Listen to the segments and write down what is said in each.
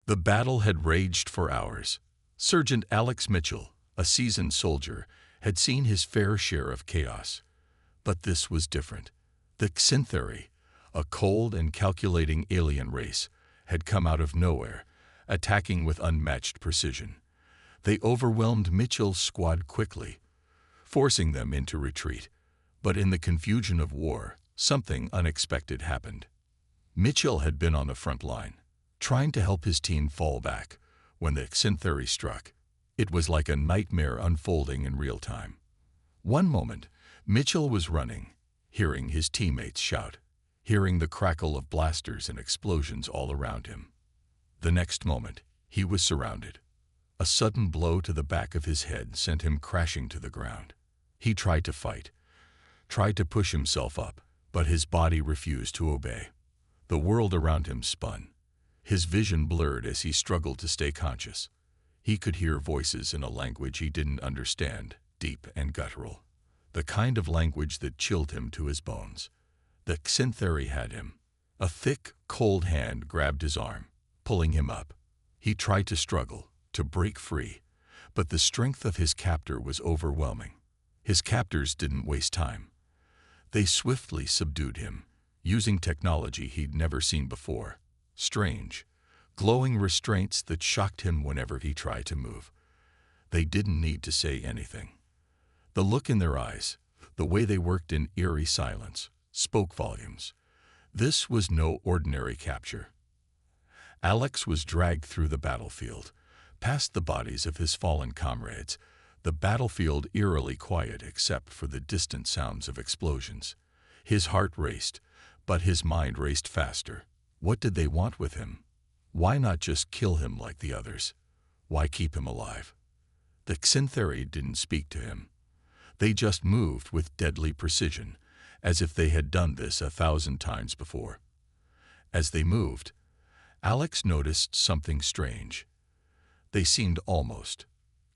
The battle had raged for hours. Sergeant Alex Mitchell, a seasoned soldier, had seen his fair share of chaos. But this was different. The Xinthari, a cold and calculating alien race, had come out of nowhere, attacking with unmatched precision. They overwhelmed Mitchell's squad quickly, forcing them into retreat. But in the confusion of war, something unexpected happened. Mitchell had been on the front line, trying to help his team fall back, when the Xinthari struck. It was like a nightmare unfolding in real time. One moment, Mitchell was running, hearing his teammates shout, hearing the crackle of blasters and explosions all around him. The next moment, he was surrounded. A sudden blow to the back of his head sent him crashing to the ground. He tried to fight, tried to push himself up, but his body refused to obey. The world around him spun. His vision blurred as he struggled to stay conscious. He could hear voices in a language he didn't understand, deep and guttural. The kind of language that chilled him to his bones. The Xinthari had him. A thick, cold hand grabbed his arm, pulling him up. He tried to struggle, to break free, but the strength of his captor was overwhelming. His captors didn't waste time. They swiftly subdued him, using technology he'd never seen before. Strange, glowing restraints that shocked him whenever he tried to move. They didn't need to say anything. The look in their eyes, the way they worked in eerie silence, spoke volumes. This was no ordinary capture. Alex was dragged through the battlefield, past the bodies of his fallen comrades, the battlefield eerily quiet except for the distant sounds of explosions. His heart raced, but his mind raced faster. What did they want with him? Why not just kill him like the others? Why keep him alive? The Xinthari didn't speak to him. They just moved with deadly precision, as if they had done this 1,000 times before. As they moved, Alex noticed something strange. They seemed almost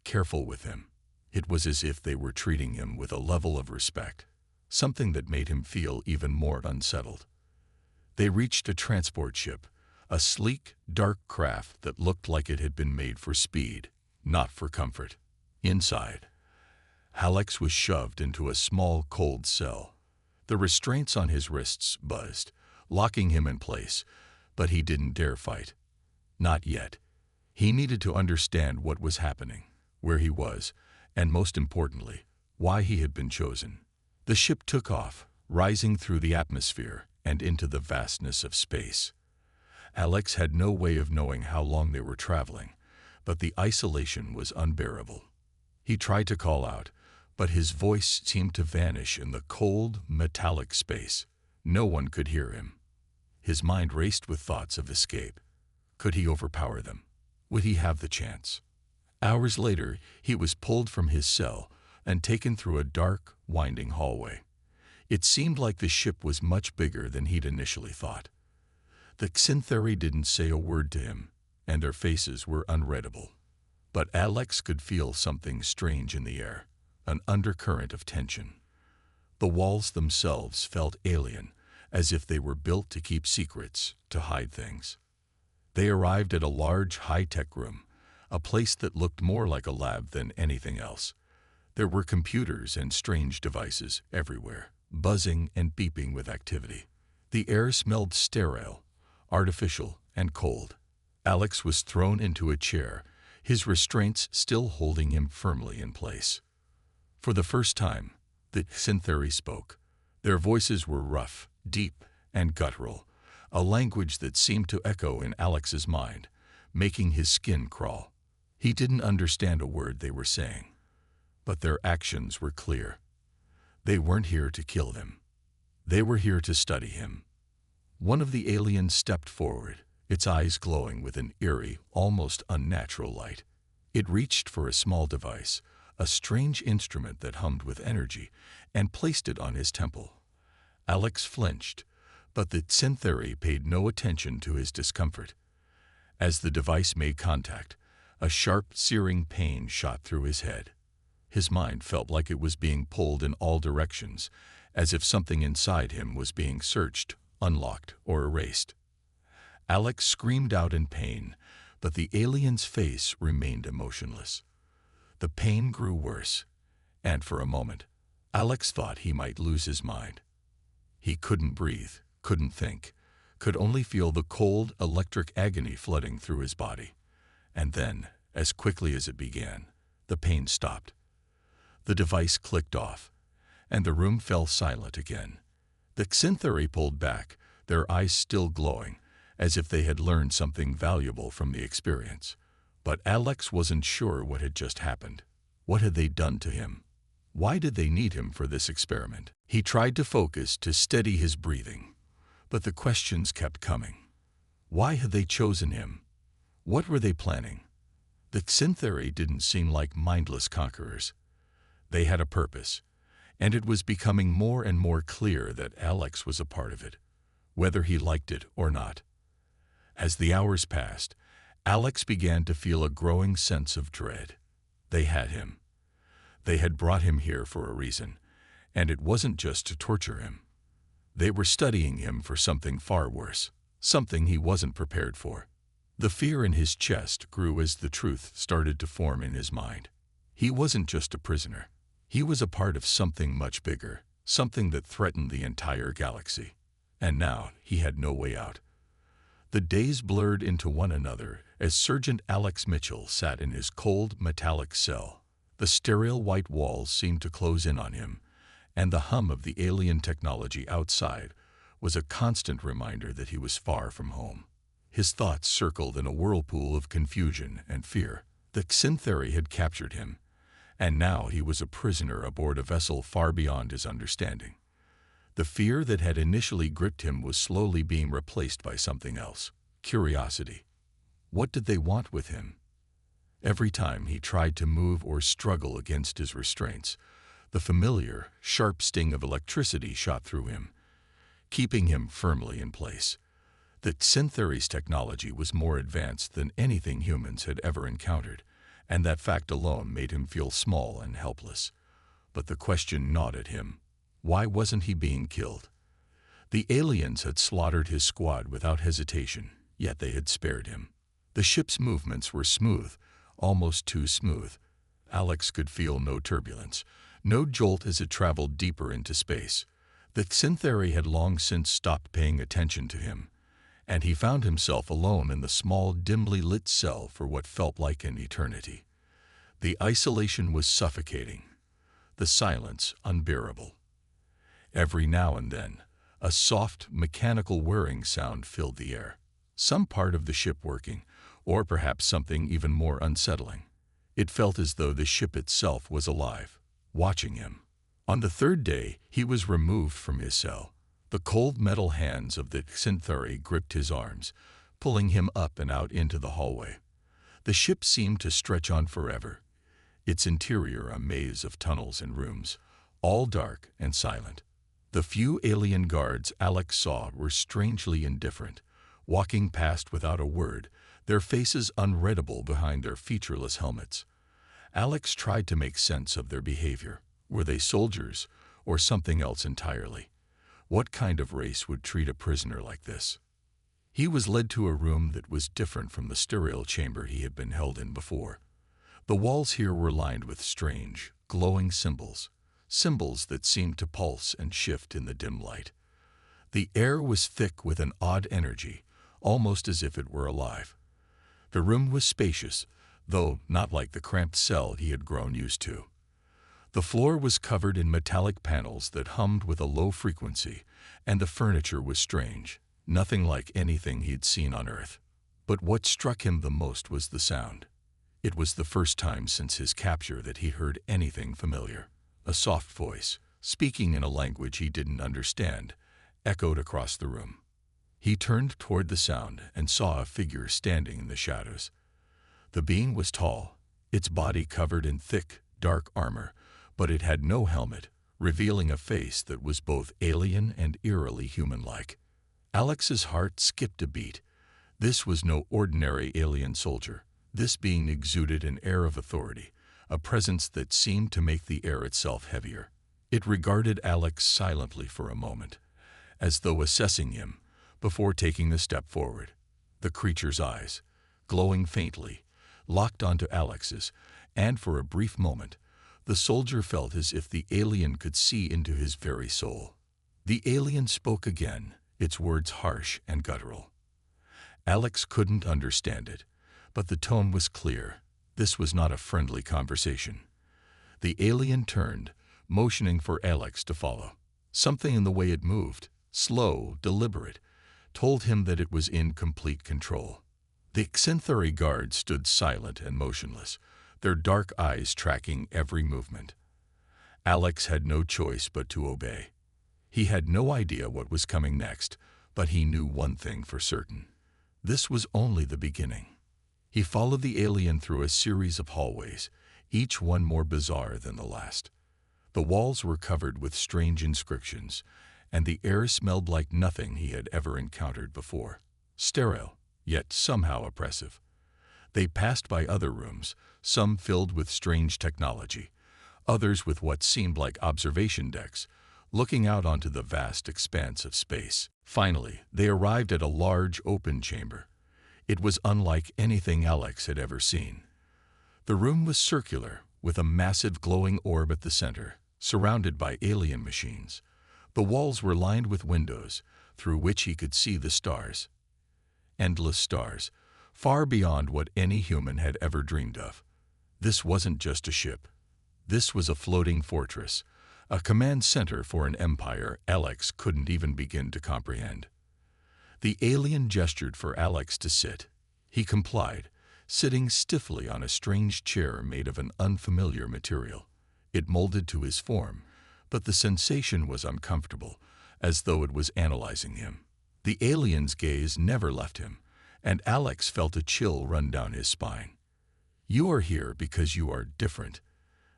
careful with him. It was as if they were treating him with a level of respect, something that made him feel even more unsettled. They reached a transport ship, a sleek, dark craft that looked like it had been made for speed, not for comfort. Inside, Alex was shoved into a small, cold cell. The restraints on his wrists buzzed, locking him in place, but he didn't dare fight. Not yet. He needed to understand what was happening, where he was, and most importantly, why he had been chosen. The ship took off, rising through the atmosphere and into the vastness of space. Alex had no way of knowing how long they were traveling, but the isolation was unbearable. He tried to call out, but his voice seemed to vanish in the cold, metallic space. No one could hear him. His mind raced with thoughts of escape. Could he overpower them? Would he have the chance? Hours later, he was pulled from his cell and taken through a dark, winding hallway. It seemed like the ship was much bigger than he'd initially thought. The Xinthari didn't say a word to him, and their faces were unreadable. But Alex could feel something strange in the air, an undercurrent of tension. The walls themselves felt alien, as if they were built to keep secrets, to hide things. They arrived at a large, high-tech room, a place that looked more like a lab than anything else. There were computers and strange devices everywhere, buzzing and beeping with activity. The air smelled sterile, artificial, and cold. Alex was thrown into a chair, his restraints still holding him firmly in place. For the first time, the Xinthari spoke. Their voices were rough, deep, and guttural, a language that seemed to echo in Alex's mind, making his skin crawl. He didn't understand a word they were saying, but their actions were clear. They weren't here to kill him. They were here to study him. One of the aliens stepped forward, its eyes glowing with an eerie, almost unnatural light. It reached for a small device, a strange instrument that hummed with energy, and placed it on his temple. Alex flinched, but the Xinthari paid no attention to his discomfort. As the device made contact, a sharp, searing pain shot through his head. His mind felt like it was being pulled in all directions, as if something inside him was being searched, unlocked, or erased. Alex screamed out in pain, But the alien's face remained emotionless. The pain grew worse, and for a moment, Alex thought he might lose his mind. He couldn't breathe, couldn't think, could only feel the cold, electric agony flooding through his body. And then, as quickly as it began, the pain stopped. The device clicked off, and the room fell silent again. The Xinthari pulled back, their eyes still glowing, as if they had learned something valuable from the experience. But Alex wasn't sure what had just happened. What had they done to him? Why did they need him for this experiment? He tried to focus, to steady his breathing, but the questions kept coming. Why had they chosen him? What were they planning? The Xinthari didn't seem like mindless conquerors. They had a purpose, and it was becoming more and more clear that Alex was a part of it, whether he liked it or not. As the hours passed, Alex began to feel a growing sense of dread. They had him. They had brought him here for a reason, and it wasn't just to torture him. They were studying him for something far worse, something he wasn't prepared for. The fear in his chest grew as the truth started to form in his mind. He wasn't just a prisoner. He was a part of something much bigger, something that threatened the entire galaxy. And now he had no way out. The days blurred into one another as Sergeant Alex Mitchell sat in his cold, metallic cell. The sterile white walls seemed to close in on him, and the hum of the alien technology outside was a constant reminder that he was far from home. His thoughts circled in a whirlpool of confusion and fear. The Xinthari had captured him, and now he was a prisoner aboard a vessel far beyond his understanding. The fear that had initially gripped him was slowly being replaced by something else: curiosity. What did they want with him? Every time he tried to move or struggle against his restraints, the familiar, sharp sting of electricity shot through him, keeping him firmly in place. The Xinthari's technology was more advanced than anything humans had ever encountered, and that fact alone made him feel small and helpless. But the question gnawed at him. Why wasn't he being killed? The aliens had slaughtered his squad without hesitation, yet they had spared him. The ship's movements were smooth, almost too smooth. Alex could feel no turbulence, no jolt as it traveled deeper into space. The Xinthari had long since stopped paying attention to him, and he found himself alone in the small, dimly lit cell for what felt like an eternity. The isolation was suffocating, the silence unbearable. Every now and then, a soft, mechanical whirring sound filled the air. Some part of the ship working, or perhaps something even more unsettling. It felt as though the ship itself was alive, watching him. On the third day, he was removed from his cell. The cold metal hands of the Xinthari gripped his arms, pulling him up and out into the hallway. The ship seemed to stretch on forever, its interior a maze of tunnels and rooms, all dark and silent. The few alien guards Alex saw were strangely indifferent, walking past without a word, their faces unreadable behind their featureless helmets. Alex tried to make sense of their behavior. Were they soldiers, or something else entirely? What kind of race would treat a prisoner like this? He was led to a room that was different from the sterile chamber he had been held in before. The walls here were lined with strange, glowing symbols that seemed to pulse and shift in the dim light. The air was thick with an odd energy, almost as if it were alive. The room was spacious, though not like the cramped cell he had grown used to. The floor was covered in metallic panels that hummed with a low frequency, and the furniture was strange, nothing like anything he'd seen on Earth. But what struck him the most was the sound. It was the first time since his capture that he heard anything familiar. A soft voice, speaking in a language he didn't understand, echoed across the room. He turned toward the sound and saw a figure standing in the shadows. The being was tall, its body covered in thick, dark armor, but it had no helmet, revealing a face that was both alien and eerily human-like. Alex's heart skipped a beat. This was no ordinary alien soldier. This being exuded an air of authority, a presence that seemed to make the air itself heavier. It regarded Alex silently for a moment, as though assessing him, before taking a step forward. The creature's eyes, glowing faintly, locked onto Alex's, and for a brief moment, the soldier felt as if the alien could see into his very soul. The alien spoke again, its words harsh and guttural. Alex couldn't understand it, but the tone was clear. This was not a friendly conversation. The alien turned, motioning for Alex to follow. Something in the way it moved, slow, deliberate, told him that it was in complete control. The exhilarating guards stood silent and motionless, their dark eyes tracking every movement. Alex had no choice but to obey. He had no idea what was coming next, but he knew one thing for certain. This was only the beginning. He followed the alien through a series of hallways, each one more bizarre than the last. The walls were covered with strange inscriptions, and the air smelled like nothing he had ever encountered before. Sterile, yet somehow oppressive. They passed by other rooms, some filled with strange technology, others with what seemed like observation decks, looking out onto the vast expanse of space. Finally, they arrived at a large open chamber. It was unlike anything Alex had ever seen. The room was circular, with a massive glowing orb at the center, surrounded by alien machines. The walls were lined with windows, through which he could see the stars. Endless stars, far beyond what any human had ever dreamed of. This wasn't just a ship. This was a floating fortress, a command center for an empire Alex couldn't even begin to comprehend. The alien gestured for Alex to sit. He complied, sitting stiffly on a strange chair made of an unfamiliar material. It molded to his form, but the sensation was uncomfortable, as though it was analyzing him. The alien's gaze never left him, and Alex felt a chill run down his spine. "You are here because you are different,"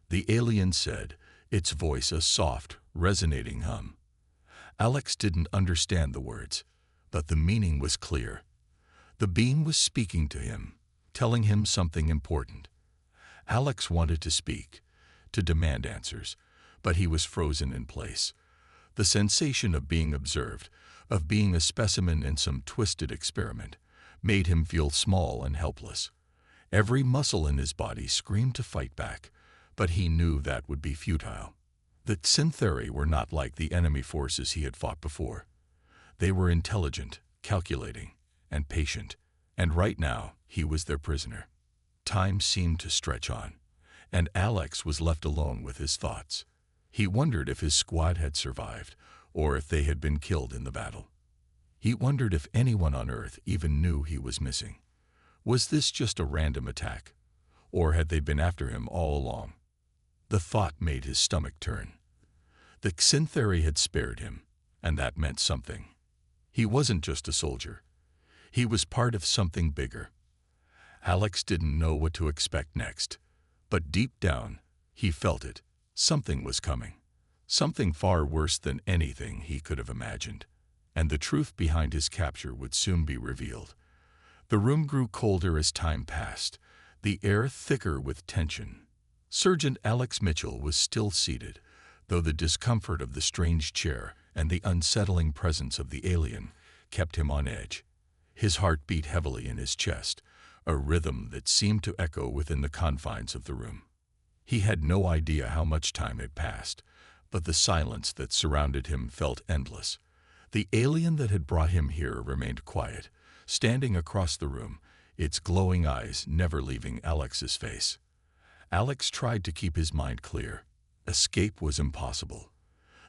the alien said, its voice a soft, resonating hum. Alex didn't understand the words, but the meaning was clear. The beam was speaking to him, telling him something important. Alex wanted to speak, to demand answers, but he was frozen in place. The sensation of being observed, of being a specimen in some twisted experiment, made him feel small and helpless. Every muscle in his body screamed to fight back, but he knew that would be futile. The Syntheri were not like the enemy forces he had fought before. They were intelligent, calculating, and patient, and right now he was their prisoner. Time seemed to stretch on, and Alex was left alone with his thoughts. He wondered if his squad had survived, or if they had been killed in the battle. He wondered if anyone on Earth even knew he was missing. Was this just a random attack, or had they been after him all along? The thought made his stomach turn. The Syntheri had spared him, and that meant something. He wasn't just a soldier. He was part of something bigger. Alex didn't know what to expect next, but deep down, he felt it. Something was coming. Something far worse than anything he could have imagined. And the truth behind his capture would soon be revealed. The room grew colder as time passed, the air thicker with tension. Sergeant Alex Mitchell was still seated, though the discomfort of the strange chair and the unsettling presence of the alien kept him on edge. His heart beat heavily in his chest, a rhythm that seemed to echo within the confines of the room. He had no idea how much time had passed, but the silence that surrounded him felt endless. The alien that had brought him here remained quiet, standing across the room, its glowing eyes never leaving Alex's face. Alex tried to keep his mind clear. Escape was impossible.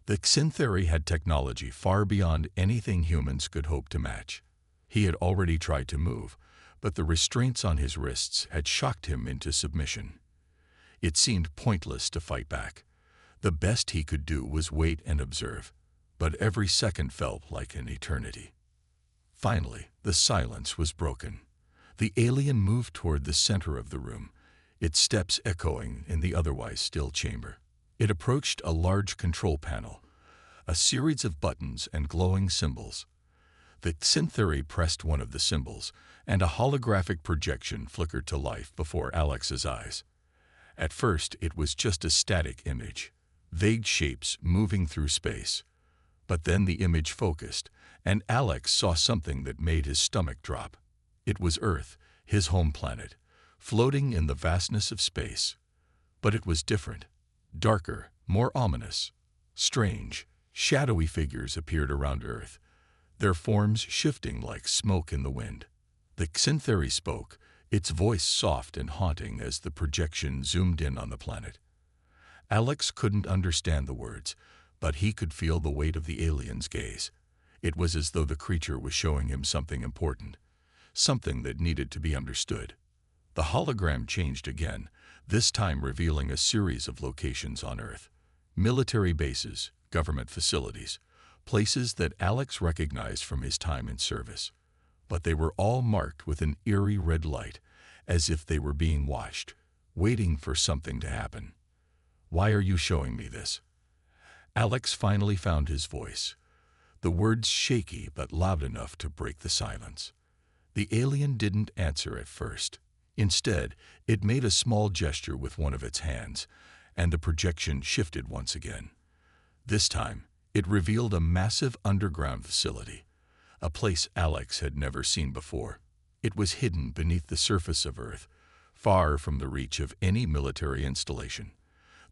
The Syntheri had technology far beyond anything humans could hope to match. He had already tried to move, but the restraints on his wrists had shocked him into submission. It seemed pointless to fight back. The best he could do was wait and observe, but every second felt like an eternity. Finally, the silence was broken. The alien moved toward the center of the room, its steps echoing in the otherwise still chamber. It approached a large control panel, a series of buttons and glowing symbols. The Syntheri pressed one of the symbols, and a holographic projection flickered to life before Alex's eyes. At first, it was just a static image, vague shapes moving through space. But then the image focused, and Alex saw something that made his stomach drop. It was Earth, his home planet, floating in the vastness of space. But it was different, darker, more ominous. Strange, shadowy figures appeared around Earth, their forms shifting like smoke in the wind. The Xinthari spoke, its voice soft and haunting as the projection zoomed in on the planet. Alex couldn't understand the words, but he could feel the weight of the alien's gaze. It was as though the creature was showing him something important, something that needed to be understood. The hologram changed again, this time revealing a series of locations on Earth. Military bases, government facilities, places that Alex recognized from his time in service. But they were all marked with an eerie red light, as if they were being watched, waiting for something to happen. "Why are you showing me this?" Alex finally found his voice, the words shaky but loud enough to break the silence. The alien didn't answer at first. Instead, it made a small gesture with one of its hands, and the projection shifted once again. This time, it revealed a massive underground facility, a place Alex had never seen before. It was hidden beneath the surface of Earth, far from the reach of any military installation.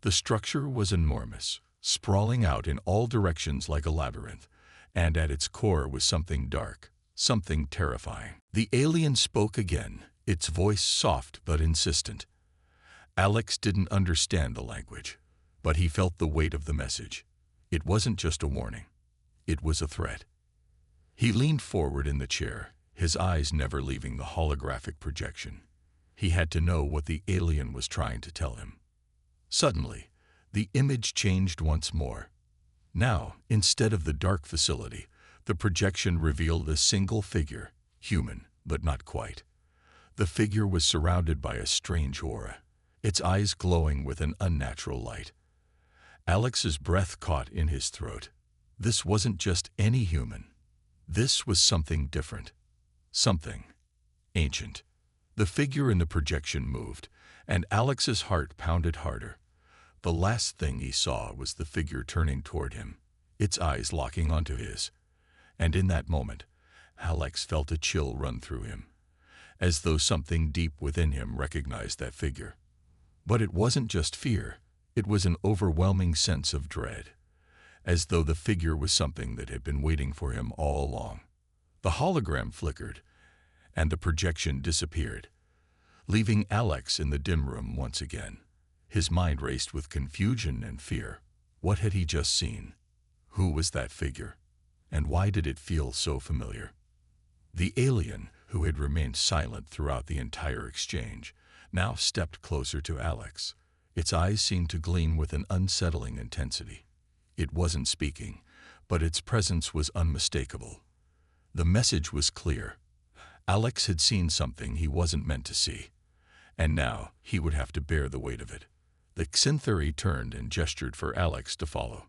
The structure was enormous, sprawling out in all directions like a labyrinth, and at its core was something dark, something terrifying. The alien spoke again, its voice soft but insistent. Alex didn't understand the language, but he felt the weight of the message. It wasn't just a warning. It was a threat. He leaned forward in the chair, his eyes never leaving the holographic projection. He had to know what the alien was trying to tell him. Suddenly, the image changed once more. Now, instead of the dark facility, the projection revealed a single figure, human, but not quite. The figure was surrounded by a strange aura, its eyes glowing with an unnatural light. Alex's breath caught in his throat. This wasn't just any human. This was something different. Something ancient. The figure in the projection moved, and Alex's heart pounded harder. The last thing he saw was the figure turning toward him, its eyes locking onto his. And in that moment, Alex felt a chill run through him, as though something deep within him recognized that figure. But it wasn't just fear, it was an overwhelming sense of dread, as though the figure was something that had been waiting for him all along. The hologram flickered, and the projection disappeared, leaving Alex in the dim room once again. His mind raced with confusion and fear. What had he just seen? Who was that figure? And why did it feel so familiar? The alien, who had remained silent throughout the entire exchange, now stepped closer to Alex. Its eyes seemed to gleam with an unsettling intensity. It wasn't speaking, but its presence was unmistakable. The message was clear. Alex had seen something he wasn't meant to see, and now he would have to bear the weight of it. The Xinthari turned and gestured for Alex to follow.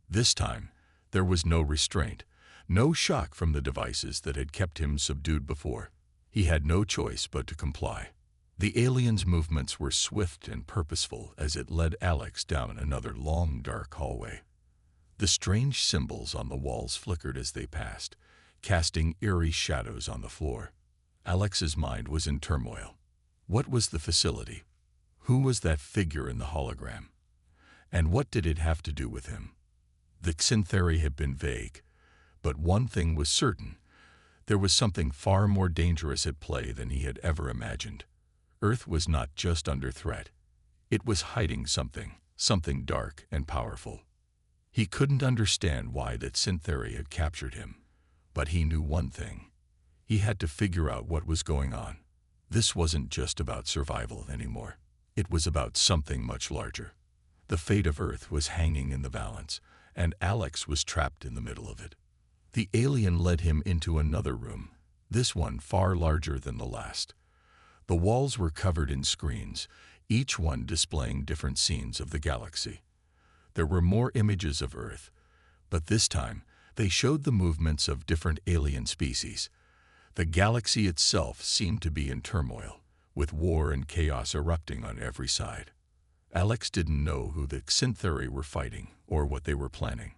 This time, there was no restraint, no shock from the devices that had kept him subdued before. He had no choice but to comply. The alien's movements were swift and purposeful as it led Alex down another long, dark hallway. The strange symbols on the walls flickered as they passed, casting eerie shadows on the floor. Alex's mind was in turmoil. What was the facility? Who was that figure in the hologram? And what did it have to do with him? The Xinthari had been vague, but one thing was certain. There was something far more dangerous at play than he had ever imagined. Earth was not just under threat. It was hiding something, something dark and powerful. He couldn't understand why that Xinthari had captured him, but he knew one thing. He had to figure out what was going on. This wasn't just about survival anymore. It was about something much larger. The fate of Earth was hanging in the balance, and Alex was trapped in the middle of it. The alien led him into another room, this one far larger than the last. The walls were covered in screens, each one displaying different scenes of the galaxy. There were more images of Earth, but this time they showed the movements of different alien species. The galaxy itself seemed to be in turmoil, with war and chaos erupting on every side. Alex didn't know who the Xinthari were fighting or what they were planning,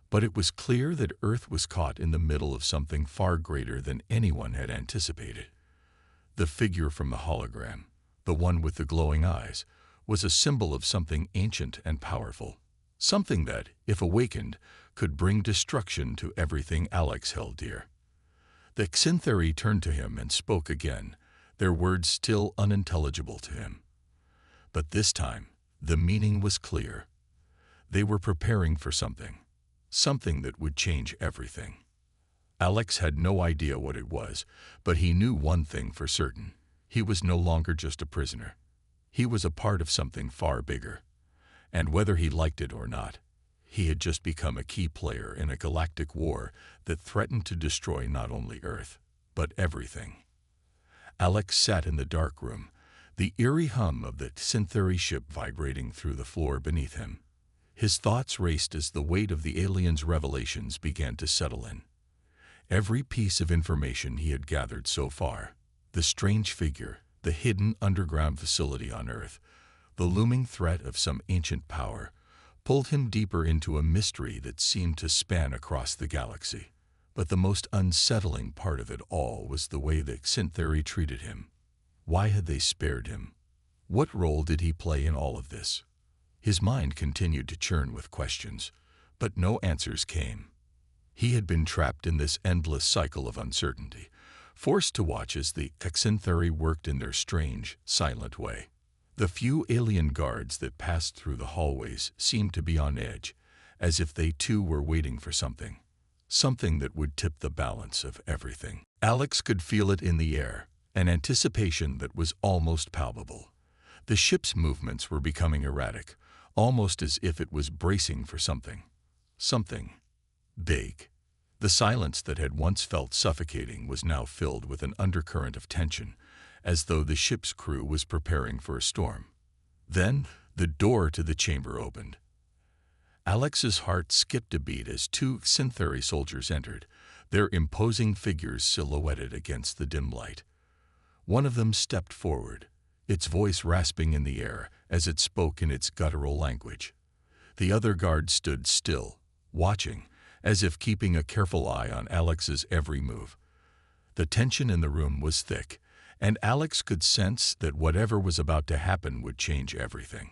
but it was clear that Earth was caught in the middle of something far greater than anyone had anticipated. The figure from the hologram, the one with the glowing eyes, was a symbol of something ancient and powerful. Something that, if awakened, could bring destruction to everything Alex held dear. The Xinthari turned to him and spoke again, their words still unintelligible to him. But this time, the meaning was clear. They were preparing for something that would change everything. Alex had no idea what it was, but he knew one thing for certain. He was no longer just a prisoner. He was a part of something far bigger. And whether he liked it or not, he had just become a key player in a galactic war that threatened to destroy not only Earth, but everything. Alex sat in the dark room, the eerie hum of the Xinthari ship vibrating through the floor beneath him. His thoughts raced as the weight of the alien's revelations began to settle in. Every piece of information he had gathered so far, the strange figure, the hidden underground facility on Earth, the looming threat of some ancient power, pulled him deeper into a mystery that seemed to span across the galaxy. But the most unsettling part of it all was the way the Xinthari treated him. Why had they spared him? What role did he play in all of this? His mind continued to churn with questions, but no answers came. He had been trapped in this endless cycle of uncertainty, forced to watch as the Xinthari worked in their strange, silent way. The few alien guards that passed through the hallways seemed to be on edge, as if they too were waiting for something that would tip the balance of everything. Alex could feel it in the air, an anticipation that was almost palpable. The ship's movements were becoming erratic, almost as if it was bracing for something big. The silence that had once felt suffocating was now filled with an undercurrent of tension, as though the ship's crew was preparing for a storm. Then, the door to the chamber opened. Alex's heart skipped a beat as two Xinthari soldiers entered, their imposing figures silhouetted against the dim light. One of them stepped forward, its voice rasping in the air as it spoke in its guttural language. The other guard stood still, watching, as if keeping a careful eye on Alex's every move. The tension in the room was thick, and Alex could sense that whatever was about to happen would change everything.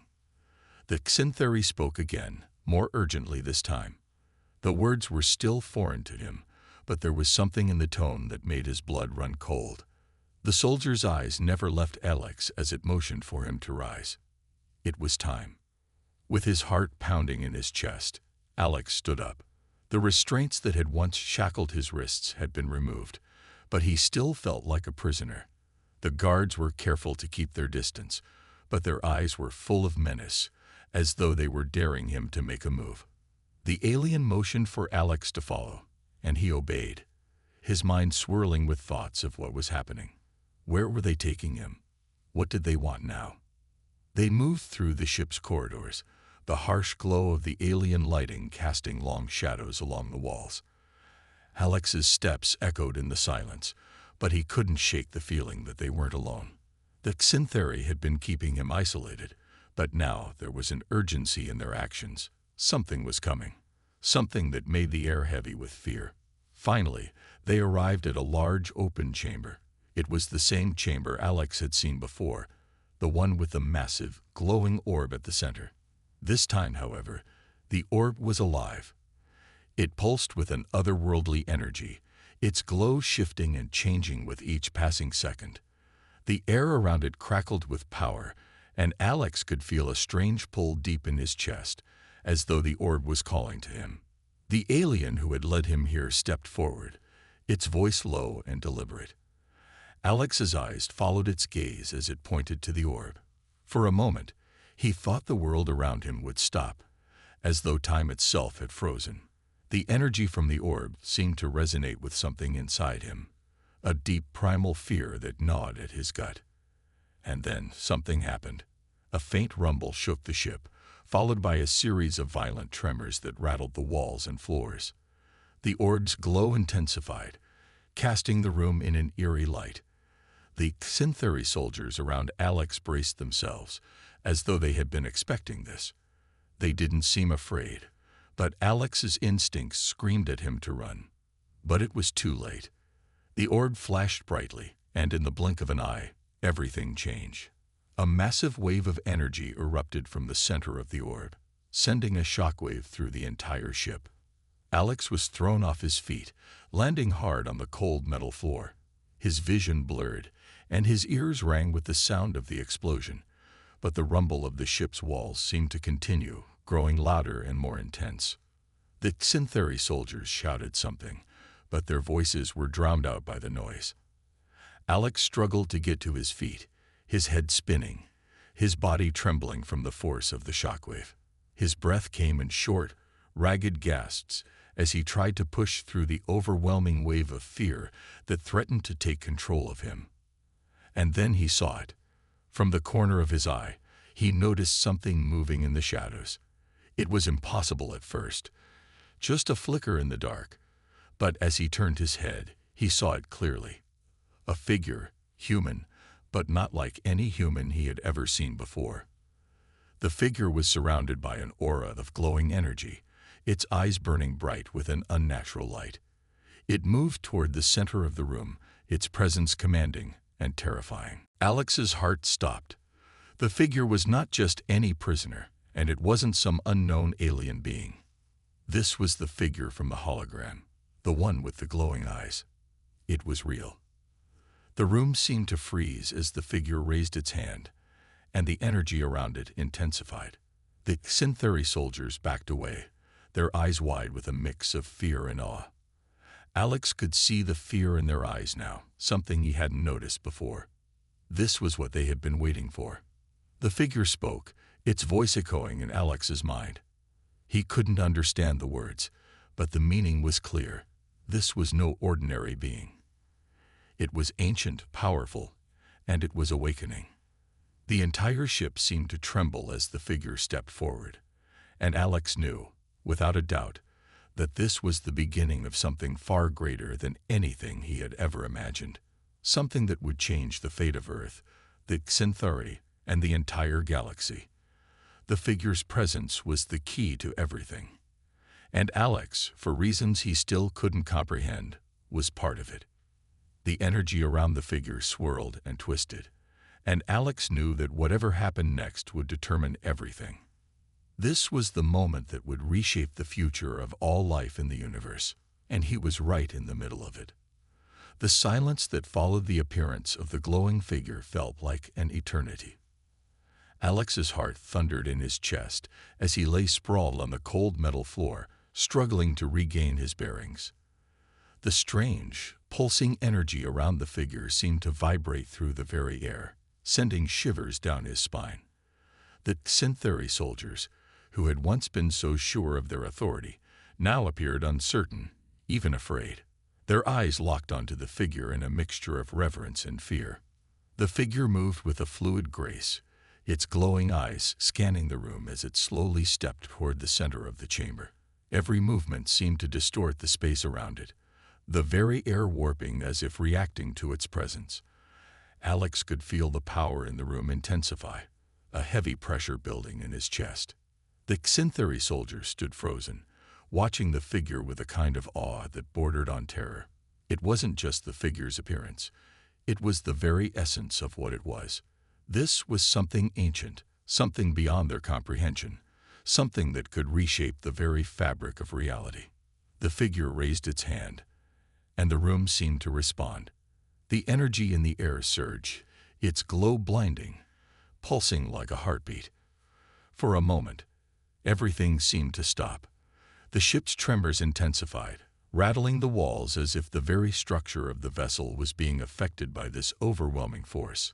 The Xinthari spoke again, more urgently this time. The words were still foreign to him, but there was something in the tone that made his blood run cold. The soldier's eyes never left Alex as it motioned for him to rise. It was time. With his heart pounding in his chest, Alex stood up. The restraints that had once shackled his wrists had been removed, but he still felt like a prisoner. The guards were careful to keep their distance, but their eyes were full of menace, as though they were daring him to make a move. The alien motioned for Alex to follow, and he obeyed, his mind swirling with thoughts of what was happening. Where were they taking him? What did they want now? They moved through the ship's corridors, the harsh glow of the alien lighting casting long shadows along the walls. Alex's steps echoed in the silence, but he couldn't shake the feeling that they weren't alone. The Xinthari had been keeping him isolated, but now there was an urgency in their actions. Something was coming, something that made the air heavy with fear. Finally, they arrived at a large open chamber. It was the same chamber Alex had seen before, the one with the massive, glowing orb at the center. This time, however, the orb was alive. It pulsed with an otherworldly energy, its glow shifting and changing with each passing second. The air around it crackled with power, and Alex could feel a strange pull deep in his chest, as though the orb was calling to him. The alien who had led him here stepped forward, its voice low and deliberate. Alex's eyes followed its gaze as it pointed to the orb. For a moment, he thought the world around him would stop, as though time itself had frozen. The energy from the orb seemed to resonate with something inside him, a deep primal fear that gnawed at his gut. And then something happened. A faint rumble shook the ship, followed by a series of violent tremors that rattled the walls and floors. The orb's glow intensified, casting the room in an eerie light. The Xinthari soldiers around Alex braced themselves, as though they had been expecting this. They didn't seem afraid, but Alex's instincts screamed at him to run. But it was too late. The orb flashed brightly, And in the blink of an eye, everything changed. A massive wave of energy erupted from the center of the orb, sending a shockwave through the entire ship. Alex was thrown off his feet, landing hard on the cold metal floor. His vision blurred, and his ears rang with the sound of the explosion. But the rumble of the ship's walls seemed to continue, growing louder and more intense. The Xinthari soldiers shouted something, but their voices were drowned out by the noise. Alex struggled to get to his feet, his head spinning, his body trembling from the force of the shockwave. His breath came in short, ragged gasps as he tried to push through the overwhelming wave of fear that threatened to take control of him. And then he saw it. From the corner of his eye, he noticed something moving in the shadows. It was impossible at first, just a flicker in the dark. But as he turned his head, he saw it clearly. A figure, human, but not like any human he had ever seen before. The figure was surrounded by an aura of glowing energy, its eyes burning bright with an unnatural light. It moved toward the center of the room, its presence commanding and terrifying. Alex's heart stopped. The figure was not just any prisoner, and it wasn't some unknown alien being. This was the figure from the hologram, the one with the glowing eyes. It was real. The room seemed to freeze as the figure raised its hand, and the energy around it intensified. The Xinthari soldiers backed away, their eyes wide with a mix of fear and awe. Alex could see the fear in their eyes now, something he hadn't noticed before. This was what they had been waiting for. The figure spoke, its voice echoing in Alex's mind. He couldn't understand the words, but the meaning was clear. This was no ordinary being. It was ancient, powerful, and it was awakening. The entire ship seemed to tremble as the figure stepped forward, and Alex knew, without a doubt, that this was the beginning of something far greater than anything he had ever imagined, something that would change the fate of Earth, the Xinthari, and the entire galaxy. The figure's presence was the key to everything, and Alex, for reasons he still couldn't comprehend, was part of it. The energy around the figure swirled and twisted, and Alex knew that whatever happened next would determine everything. This was the moment that would reshape the future of all life in the universe, and he was right in the middle of it. The silence that followed the appearance of the glowing figure felt like an eternity. Alex's heart thundered in his chest as he lay sprawled on the cold metal floor, struggling to regain his bearings. The strange, pulsing energy around the figure seemed to vibrate through the very air, sending shivers down his spine. The Xinthari soldiers, who had once been so sure of their authority, now appeared uncertain, even afraid. Their eyes locked onto the figure in a mixture of reverence and fear. The figure moved with a fluid grace, its glowing eyes scanning the room as it slowly stepped toward the center of the chamber. Every movement seemed to distort the space around it, the very air warping as if reacting to its presence. Alex could feel the power in the room intensify, a heavy pressure building in his chest. The Xinthari soldiers stood frozen, watching the figure with a kind of awe that bordered on terror. It wasn't just the figure's appearance. It was the very essence of what it was. This was something ancient, something beyond their comprehension, something that could reshape the very fabric of reality. The figure raised its hand, and the room seemed to respond. The energy in the air surged, its glow blinding, pulsing like a heartbeat. For a moment, everything seemed to stop. The ship's tremors intensified, rattling the walls as if the very structure of the vessel was being affected by this overwhelming force.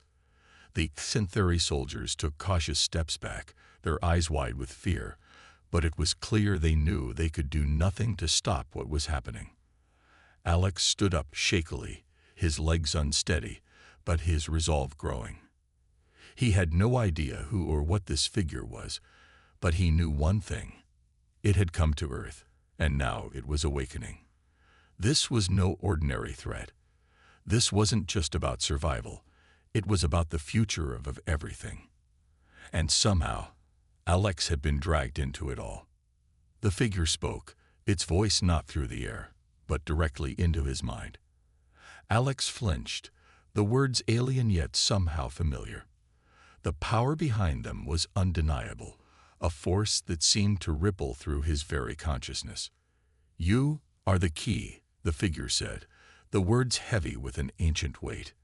The Xinthari soldiers took cautious steps back, their eyes wide with fear, but it was clear they knew they could do nothing to stop what was happening. Alex stood up shakily, his legs unsteady, but his resolve growing. He had no idea who or what this figure was, but he knew one thing. It had come to Earth, and now it was awakening. This was no ordinary threat. This wasn't just about survival. It was about the future of everything. And somehow, Alex had been dragged into it all. The figure spoke, its voice not through the air, but directly into his mind. Alex flinched, The words alien yet somehow familiar. The power behind them was undeniable, a force that seemed to ripple through his very consciousness. "You are the key," the figure said, the words heavy with an ancient weight.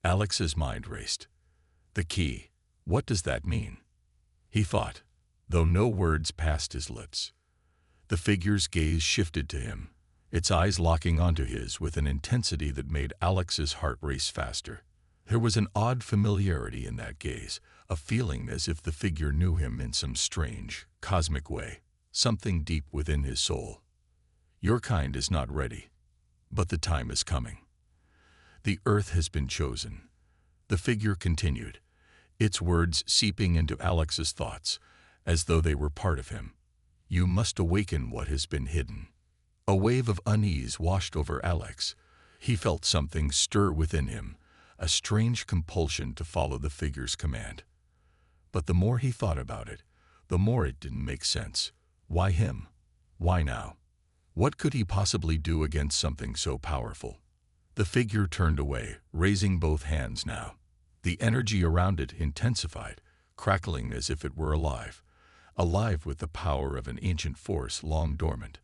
Alex's mind raced. The key, what does that mean? He thought, though no words passed his lips. The figure's gaze shifted to him, its eyes locking onto his with an intensity that made Alex's heart race faster. There was an odd familiarity in that gaze, a feeling as if the figure knew him in some strange, cosmic way, something deep within his soul. "Your kind is not ready, but the time is coming. The earth has been chosen," the figure continued, its words seeping into Alex's thoughts, as though they were part of him. "You must awaken what has been hidden." A wave of unease washed over Alex. He felt something stir within him, a strange compulsion to follow the figure's command. But the more he thought about it, the more it didn't make sense. Why him? Why now? What could he possibly do against something so powerful? The figure turned away, raising both hands now. The energy around it intensified, crackling as if it were alive, alive with the power of an ancient force long dormant.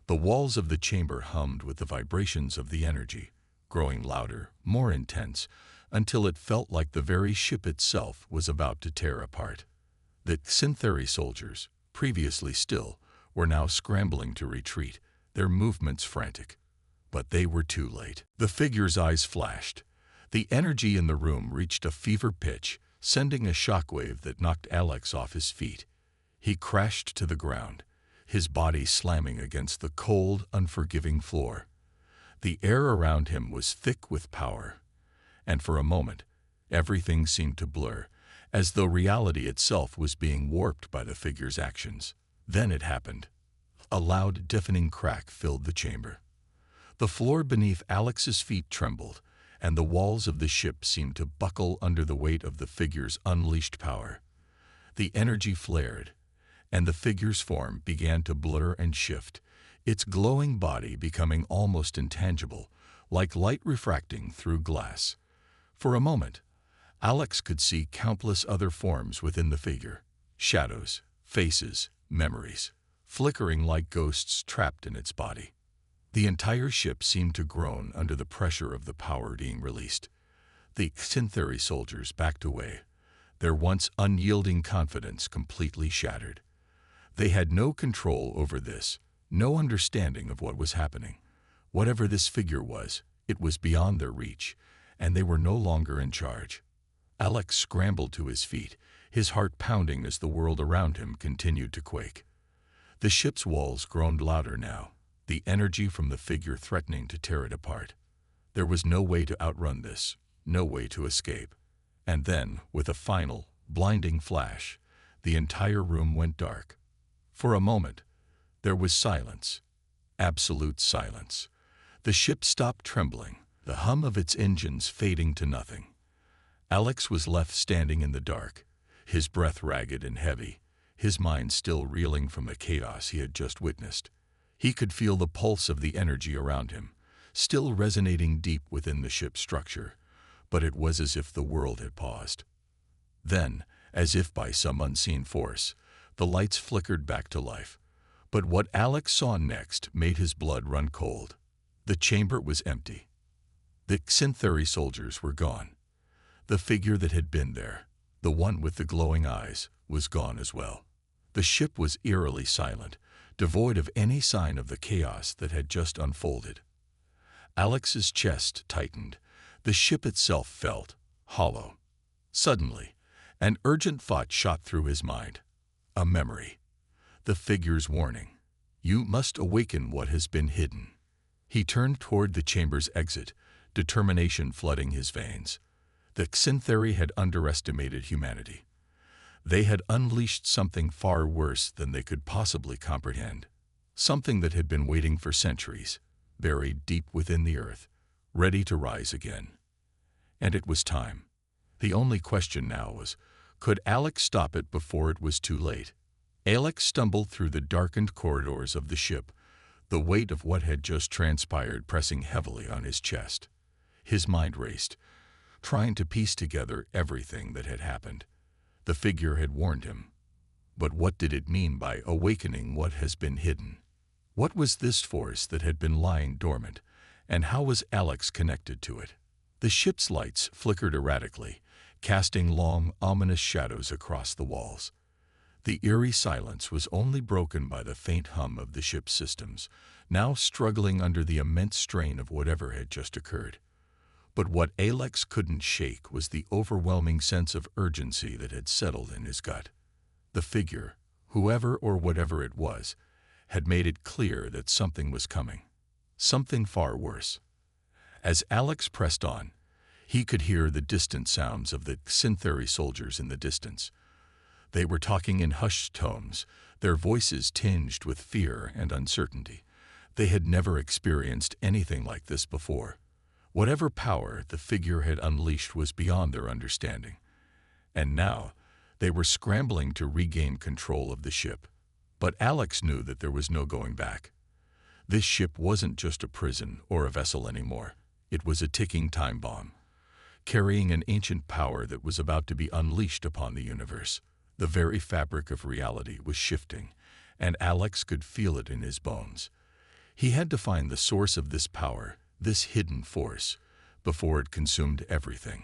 The walls of the chamber hummed with the vibrations of the energy, growing louder, more intense, until it felt like the very ship itself was about to tear apart. The Syntheri soldiers, previously still, were now scrambling to retreat, their movements frantic. But they were too late. The figure's eyes flashed. The energy in the room reached a fever pitch, sending a shockwave that knocked Alex off his feet. He crashed to the ground, his body slamming against the cold, unforgiving floor. The air around him was thick with power, and for a moment, everything seemed to blur, as though reality itself was being warped by the figure's actions. Then it happened. A loud, deafening crack filled the chamber. The floor beneath Alex's feet trembled, and the walls of the ship seemed to buckle under the weight of the figure's unleashed power. The energy flared, and the figure's form began to blur and shift, its glowing body becoming almost intangible, like light refracting through glass. For a moment, Alex could see countless other forms within the figure, shadows, faces, memories, flickering like ghosts trapped in its body. The entire ship seemed to groan under the pressure of the power being released. The Syntheri soldiers backed away, their once unyielding confidence completely shattered. They had no control over this, no understanding of what was happening. Whatever this figure was, it was beyond their reach, and they were no longer in charge. Alex scrambled to his feet, his heart pounding as the world around him continued to quake. The ship's walls groaned louder now, the energy from the figure threatening to tear it apart. There was no way to outrun this, no way to escape. And then, with a final, blinding flash, the entire room went dark. For a moment, there was silence, absolute silence. The ship stopped trembling, the hum of its engines fading to nothing. Alex was left standing in the dark, his breath ragged and heavy, his mind still reeling from the chaos he had just witnessed. He could feel the pulse of the energy around him, still resonating deep within the ship's structure, but it was as if the world had paused. Then, as if by some unseen force, the lights flickered back to life. But what Alex saw next made his blood run cold. The chamber was empty. The Syntheri soldiers were gone. The figure that had been there, the one with the glowing eyes, was gone as well. The ship was eerily silent, devoid of any sign of the chaos that had just unfolded. Alex's chest tightened. The ship itself felt hollow. Suddenly, an urgent thought shot through his mind. A memory. The figure's warning. You must awaken what has been hidden. He turned toward the chamber's exit, determination flooding his veins. The Syntheri had underestimated humanity. They had unleashed something far worse than they could possibly comprehend. Something that had been waiting for centuries, buried deep within the earth, ready to rise again. And it was time. The only question now was, could Alex stop it before it was too late? Alex stumbled through the darkened corridors of the ship, the weight of what had just transpired pressing heavily on his chest. His mind raced, trying to piece together everything that had happened. The figure had warned him. But what did it mean by awakening what has been hidden? What was this force that had been lying dormant, and how was Alex connected to it? The ship's lights flickered erratically, casting long, ominous shadows across the walls. The eerie silence was only broken by the faint hum of the ship's systems, now struggling under the immense strain of whatever had just occurred. But what Alex couldn't shake was the overwhelming sense of urgency that had settled in his gut. The figure, whoever or whatever it was, had made it clear that something was coming. Something far worse. As Alex pressed on, he could hear the distant sounds of the Syntheri soldiers in the distance. They were talking in hushed tones, their voices tinged with fear and uncertainty. They had never experienced anything like this before. Whatever power the figure had unleashed was beyond their understanding. And now, they were scrambling to regain control of the ship. But Alex knew that there was no going back. This ship wasn't just a prison or a vessel anymore. It was a ticking time bomb, carrying an ancient power that was about to be unleashed upon the universe. The very fabric of reality was shifting, and Alex could feel it in his bones. He had to find the source of this power, this hidden force, before it consumed everything.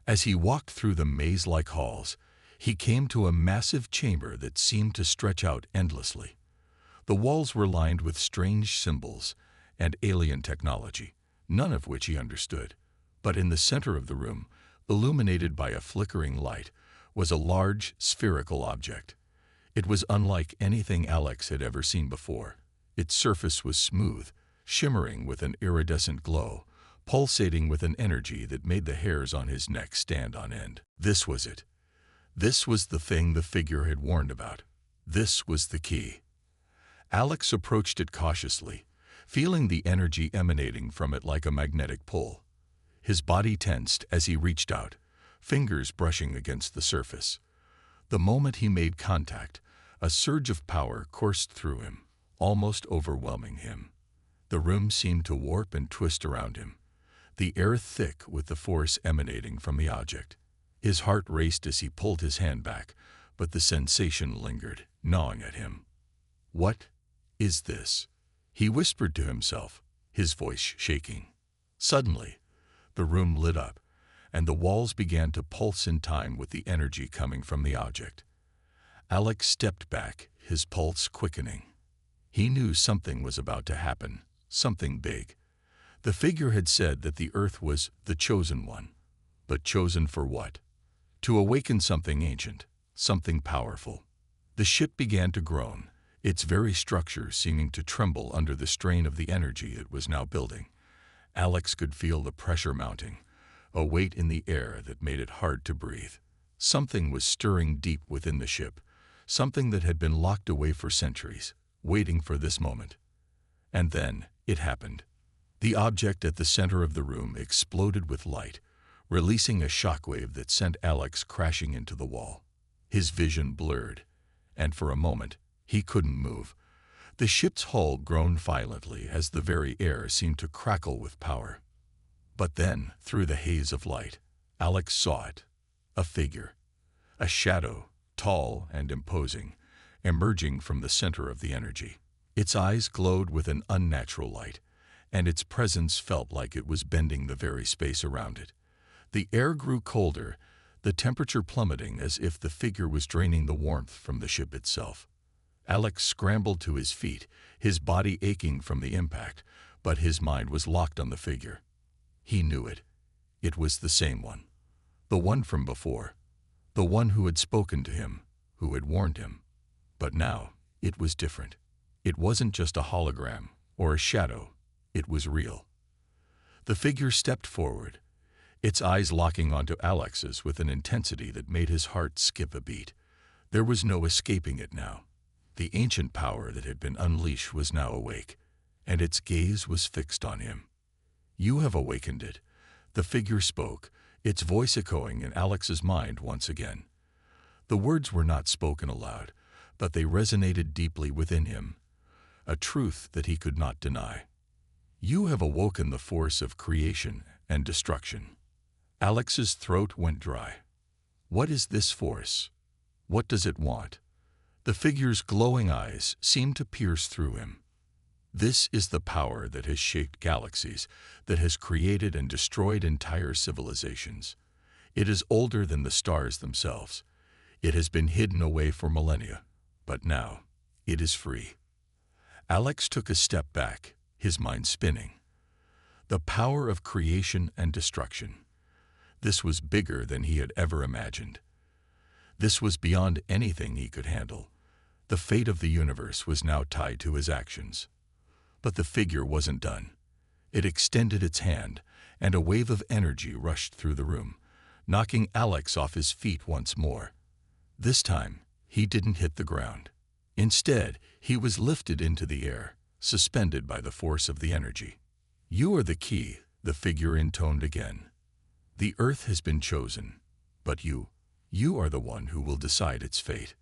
As he walked through the maze-like halls, he came to a massive chamber that seemed to stretch out endlessly. The walls were lined with strange symbols and alien technology, none of which he understood. But in the center of the room, illuminated by a flickering light, was a large, spherical object. It was unlike anything Alex had ever seen before. Its surface was smooth, shimmering with an iridescent glow, pulsating with an energy that made the hairs on his neck stand on end. This was it. This was the thing the figure had warned about. This was the key. Alex approached it cautiously, feeling the energy emanating from it like a magnetic pull. His body tensed as he reached out, fingers brushing against the surface. The moment he made contact, a surge of power coursed through him, almost overwhelming him. The room seemed to warp and twist around him, the air thick with the force emanating from the object. His heart raced as he pulled his hand back, but the sensation lingered, gnawing at him. "What is this?" he whispered to himself, his voice shaking. Suddenly, the room lit up, and the walls began to pulse in time with the energy coming from the object. Alex stepped back, his pulse quickening. He knew something was about to happen, something big. The figure had said that the Earth was the chosen one. But chosen for what? To awaken something ancient, something powerful. The ship began to groan, its very structure seeming to tremble under the strain of the energy it was now building. Alex could feel the pressure mounting, a weight in the air that made it hard to breathe. Something was stirring deep within the ship, something that had been locked away for centuries, waiting for this moment. And then it happened. The object at the center of the room exploded with light, releasing a shockwave that sent Alex crashing into the wall. His vision blurred, and for a moment, he couldn't move. The ship's hull groaned violently as the very air seemed to crackle with power. But then, through the haze of light, Alex saw it. A figure. A shadow, tall and imposing, emerging from the center of the energy. Its eyes glowed with an unnatural light, and its presence felt like it was bending the very space around it. The air grew colder, the temperature plummeting as if the figure was draining the warmth from the ship itself. Alex scrambled to his feet, his body aching from the impact, but his mind was locked on the figure. He knew it. It was the same one. The one from before. The one who had spoken to him, who had warned him. But now, it was different. It wasn't just a hologram or a shadow. It was real. The figure stepped forward, its eyes locking onto Alex's with an intensity that made his heart skip a beat. There was no escaping it now. The ancient power that had been unleashed was now awake, and its gaze was fixed on him. "You have awakened it," the figure spoke, its voice echoing in Alex's mind once again. The words were not spoken aloud, but they resonated deeply within him, a truth that he could not deny. "You have awoken the force of creation and destruction." Alex's throat went dry. What is this force? What does it want? The figure's glowing eyes seemed to pierce through him. This is the power that has shaped galaxies, that has created and destroyed entire civilizations. It is older than the stars themselves. It has been hidden away for millennia, but now it is free. Alex took a step back, his mind spinning. The power of creation and destruction. This was bigger than he had ever imagined. This was beyond anything he could handle. The fate of the universe was now tied to his actions. But the figure wasn't done. It extended its hand, and a wave of energy rushed through the room, knocking Alex off his feet once more. This time, he didn't hit the ground. Instead, he was lifted into the air, suspended by the force of the energy. "You are the key," the figure intoned again. "The earth has been chosen, but you are the one who will decide its fate."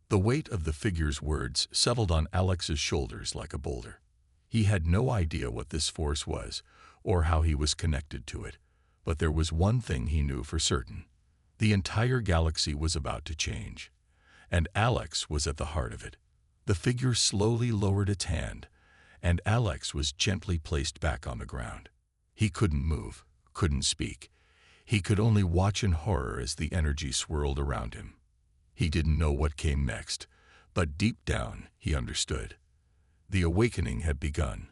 The weight of the figure's words settled on Alex's shoulders like a boulder. He had no idea what this force was, or how he was connected to it, but there was one thing he knew for certain. The entire galaxy was about to change, and Alex was at the heart of it. The figure slowly lowered its hand, and Alex was gently placed back on the ground. He couldn't move, couldn't speak. He could only watch in horror as the energy swirled around him. He didn't know what came next, but deep down he understood. The awakening had begun.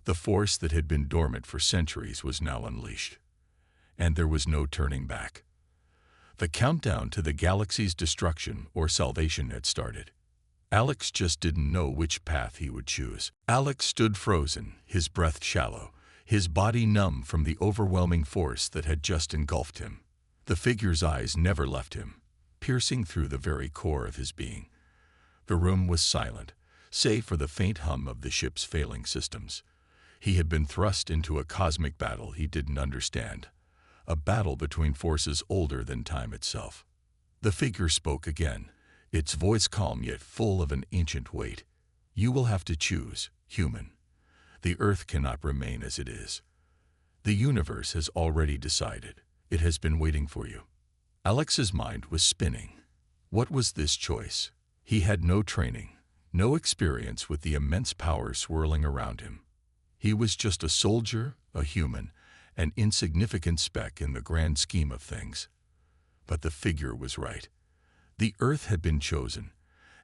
The force that had been dormant for centuries was now unleashed, and there was no turning back. The countdown to the galaxy's destruction or salvation had started. Alex just didn't know which path he would choose. Alex stood frozen, his breath shallow, his body numb from the overwhelming force that had just engulfed him. The figure's eyes never left him, piercing through the very core of his being. The room was silent, save for the faint hum of the ship's failing systems. He had been thrust into a cosmic battle he didn't understand, a battle between forces older than time itself. The figure spoke again, its voice calm yet full of an ancient weight. "You will have to choose, human. The earth cannot remain as it is. The universe has already decided. It has been waiting for you." Alex's mind was spinning. What was this choice? He had no training, no experience with the immense power swirling around him. He was just a soldier, a human, an insignificant speck in the grand scheme of things. But the figure was right. The earth had been chosen,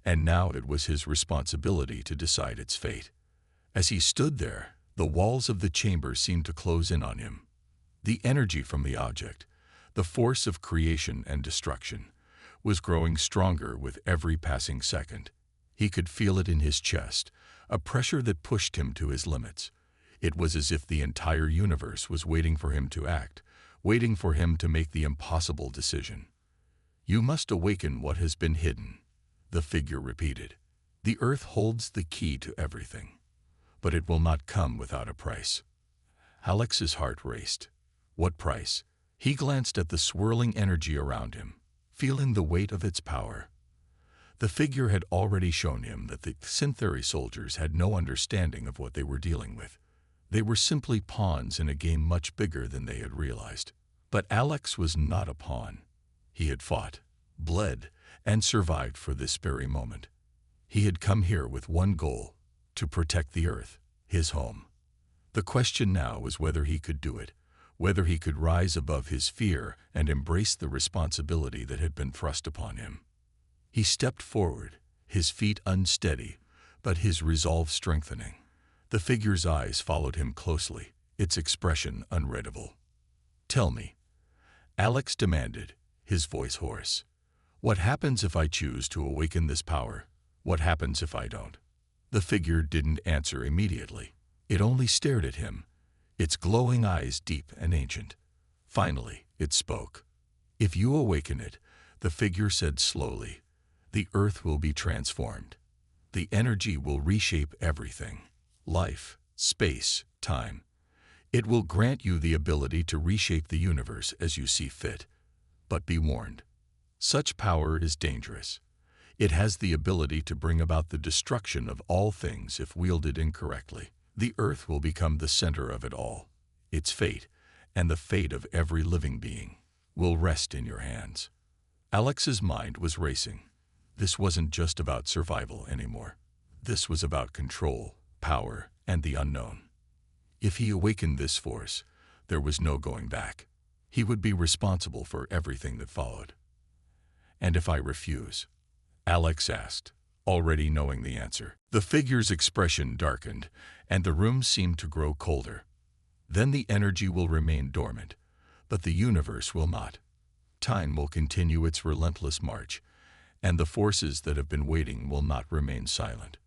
and now it was his responsibility to decide its fate. As he stood there, the walls of the chamber seemed to close in on him. The energy from the object, the force of creation and destruction, was growing stronger with every passing second. He could feel it in his chest, a pressure that pushed him to his limits. It was as if the entire universe was waiting for him to act, waiting for him to make the impossible decision. "You must awaken what has been hidden," the figure repeated. "The earth holds the key to everything, but it will not come without a price." Alex's heart raced. What price? He glanced at the swirling energy around him, feeling the weight of its power. The figure had already shown him that the Syntheri soldiers had no understanding of what they were dealing with. They were simply pawns in a game much bigger than they had realized. But Alex was not a pawn. He had fought, bled, and survived for this very moment. He had come here with one goal: to protect the earth, his home. The question now was whether he could do it, whether he could rise above his fear and embrace the responsibility that had been thrust upon him. He stepped forward, his feet unsteady, but his resolve strengthening. The figure's eyes followed him closely, its expression unreadable. "Tell me," Alex demanded, his voice hoarse. "What happens if I choose to awaken this power? What happens if I don't?" The figure didn't answer immediately. It only stared at him, its glowing eyes deep and ancient. Finally, it spoke. "If you awaken it," the figure said slowly, "the earth will be transformed. The energy will reshape everything: life, space, time. It will grant you the ability to reshape the universe as you see fit. But be warned. Such power is dangerous. It has the ability to bring about the destruction of all things if wielded incorrectly. The earth will become the center of it all, its fate, and the fate of every living being will rest in your hands. Alex's mind was racing. This wasn't just about survival anymore. This was about control, power, and the unknown. If he awakened this force, there was no going back. He would be responsible for everything that followed. "And if I refuse?" Alex asked, already knowing the answer. The figure's expression darkened, and the room seemed to grow colder. "Then the energy will remain dormant, but the universe will not. Time will continue its relentless march, and the forces that have been waiting will not remain silent.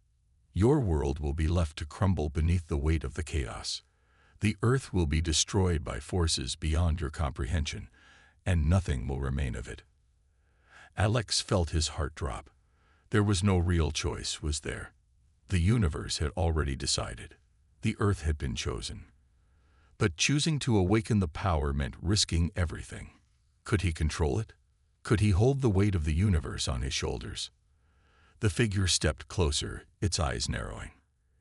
Your world will be left to crumble beneath the weight of the chaos. The earth will be destroyed by forces beyond your comprehension, and nothing will remain of it." Alex felt his heart drop. There was no real choice, was there? The universe had already decided. The earth had been chosen. But choosing to awaken the power meant risking everything. Could he control it? Could he hold the weight of the universe on his shoulders? The figure stepped closer, its eyes narrowing.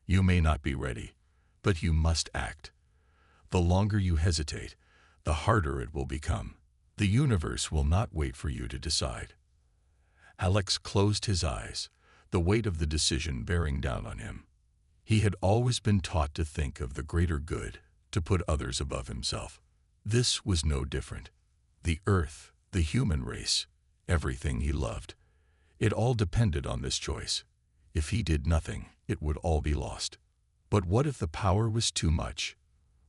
"You may not be ready, but you must act. The longer you hesitate, the harder it will become. The universe will not wait for you to decide." Alex closed his eyes, the weight of the decision bearing down on him. He had always been taught to think of the greater good, to put others above himself. This was no different. The earth, the human race, everything he loved. It all depended on this choice. If he did nothing, it would all be lost. But what if the power was too much?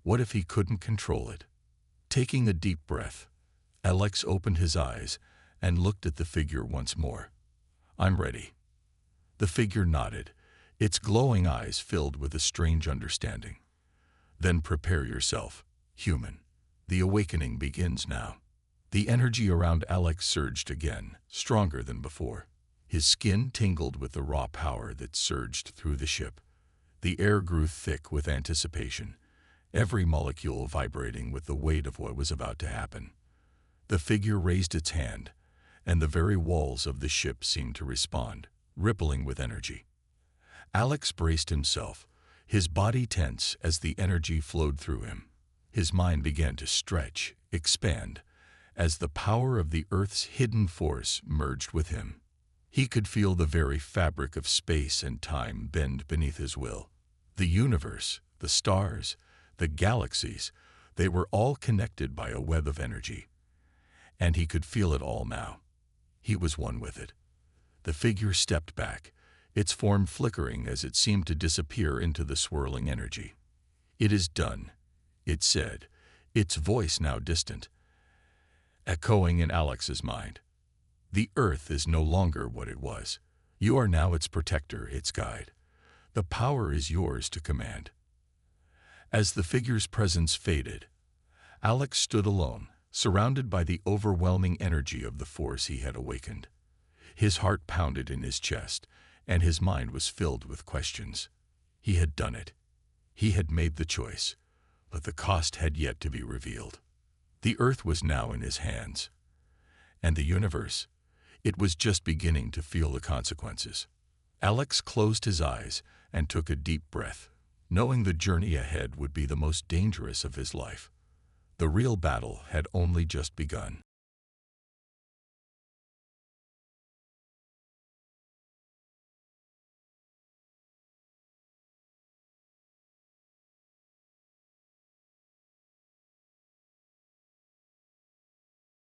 What if he couldn't control it? Taking a deep breath, Alex opened his eyes and looked at the figure once more. "I'm ready." The figure nodded, its glowing eyes filled with a strange understanding. "Then prepare yourself, human. The awakening begins now." The energy around Alex surged again, stronger than before. His skin tingled with the raw power that surged through the ship. The air grew thick with anticipation, every molecule vibrating with the weight of what was about to happen. The figure raised its hand, and the very walls of the ship seemed to respond, rippling with energy. Alex braced himself, his body tense as the energy flowed through him. His mind began to stretch, expand, as the power of the Earth's hidden force merged with him. He could feel the very fabric of space and time bend beneath his will. The universe, the stars, the galaxies, they were all connected by a web of energy. And he could feel it all now. He was one with it. The figure stepped back, its form flickering as it seemed to disappear into the swirling energy. "It is done," it said, its voice now distant, echoing in Alex's mind. "The earth is no longer what it was. You are now its protector, its guide. The power is yours to command." As the figure's presence faded, Alex stood alone, surrounded by the overwhelming energy of the force he had awakened. His heart pounded in his chest, and his mind was filled with questions. He had done it. He had made the choice, but the cost had yet to be revealed. The earth was now in his hands. And the universe, it was just beginning to feel the consequences. Alex closed his eyes and took a deep breath, knowing the journey ahead would be the most dangerous of his life. The real battle had only just begun.